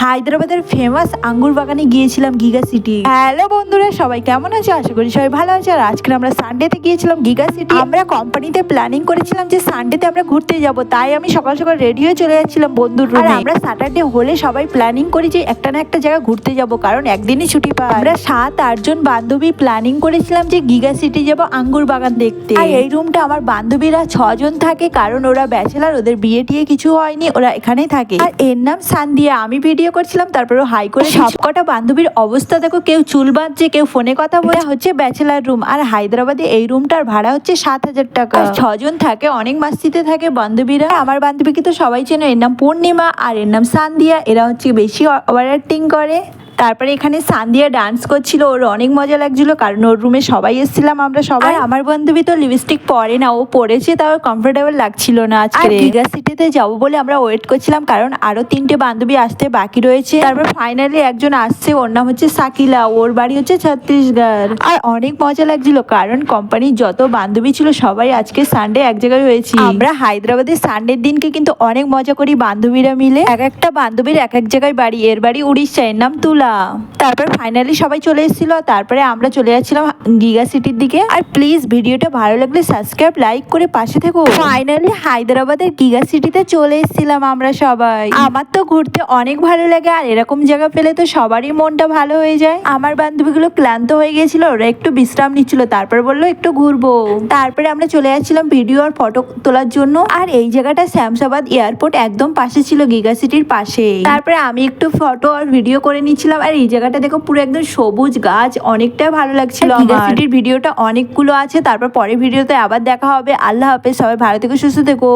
হায়দ্রাবাদের ফেমাস আঙ্গুর বাগানে গিয়েছিলাম গিগা সিটি। হ্যালো বন্ধুরা, সবাই কেমন আছে? আশা করি সবাই ভালো আছে। আর আজকে আমরা সানডেতে গিয়েছিলাম গিগা সিটি। আমরা কোম্পানিতে প্ল্যানিং করেছিলাম যে সানডেতে আমরা ঘুরতে যাব, তাই আমি সকাল সকাল রেডি হয়ে চলে যাচ্ছিলাম বন্ধুর রুমে। আমরা স্যাটারডে হলে সবাই প্ল্যানিং করি যে একটা না একটা জায়গা ঘুরতে যাব, কারণ একদিনই ছুটি পাই। আমরা 7-8 জন বান্ধবী প্ল্যানিং করেছিলাম যে গিগা সিটি যাব আঙ্গুর বাগান দেখতে। আর এই রুমটা আমার বান্ধবীরা 6 জন থাকে, কারণ ওরা ব্যাচেলার, ওদের বিয়ে টিয়ে কিছু হয়নি, ওরা এখানেই থাকে। আর এর নাম সান্দিয়া। আমি ভিডিও করছিলাম, তারপরে হাই করে। সবকটা বান্ধবীর অবস্থা দেখো, কেউ চুল বাঁধছে, কেউ ফোনে কথা বলে। হচ্ছে ব্যাচেলার রুম। আর হায়দ্রাবাদে এই রুমটার ভাড়া হচ্ছে 7,000 টাকা। 6 জন থাকে, অনেক মাস্তিতে থাকে বান্ধবীরা। আমার বান্ধবীকে তো সবাই চেনো, এর নাম পূর্ণিমা আর এর নাম সান্দিয়া। এরা হচ্ছে বেশি ওভার অ্যাক্টিং করে। তারপরে এখানে সান্দিয়া ডান্স করছিল, ওর অনেক মজা লাগছিল, কারণ ওর রুমে সবাই এসেছিলাম আমরা সবাই। আমার বান্ধবী তো লিপস্টিক পরে না, ও পরেছে, তাও কমফোর্টেবল লাগছিল না। আজকে গিগা সিটিতে যাবো বলে আমরা ওয়েট করছিলাম, কারণ আরো 3টে বান্ধবী আসতে বাকি রয়েছে। তারপর ফাইনালি একজন আসছে, ওর নাম হচ্ছে সাকিলা, ওর বাড়ি হচ্ছে ছত্তিশগড়। আর অনেক মজা লাগছিল, কারণ কোম্পানির যত বান্ধবী ছিল সবাই আজকে সানডে এক জায়গায় হয়েছি। আমরা হায়দ্রাবাদের সানডের দিনকে কিন্তু অনেক মজা করি বান্ধবীরা মিলে। এক একটা বান্ধবীর এক এক জায়গায় বাড়ি। এর বাড়ি উড়িষ্যা, এর নাম তুলা। তারপর ফাইনালি সবাই চলে এসেছিল, তারপরে আমরা চলে যাচ্ছিলাম গিগা সিটির দিকে। আর প্লিজ ভিডিওটা ভালো লাগলে সাবস্ক্রাইব লাইক করে পাশে থেকো। ফাইনালি হায়দ্রাবাদের গিগা সিটিতে চলে এসেছিলাম আমরা সবাই। আমার তো ঘুরতে অনেক ভালো লাগে, আর এরকম জায়গা পেলে তো সবারই মনটা ভালো হয়ে যায়। আমার বান্ধবীগুলো ক্লান্ত হয়ে গিয়েছিল, ওরা একটু বিশ্রাম নিচ্ছিল, তারপর বললো একটু ঘুরবো। তারপরে আমরা চলে যাচ্ছিলাম ভিডিও আর ফটো তোলার জন্য। আর এই জায়গাটা শ্যামসাবাদ এয়ারপোর্ট একদম পাশে ছিল, গিগা সিটির পাশে। তারপরে আমি একটু ফটো আর ভিডিও করে নিচ্ছিলাম। আর এই জায়গাটা দেখো, পুরো একদম সবুজ গাছ, অনেকটাই ভালো লাগছিল। গিগা সিটির ভিডিওটা অনেকগুলো আছে, তারপর পরের ভিডিওতে আবার দেখা হবে। আল্লাহ হাফেজ, সবাই ভালো থেকো, সুস্থ থেকো।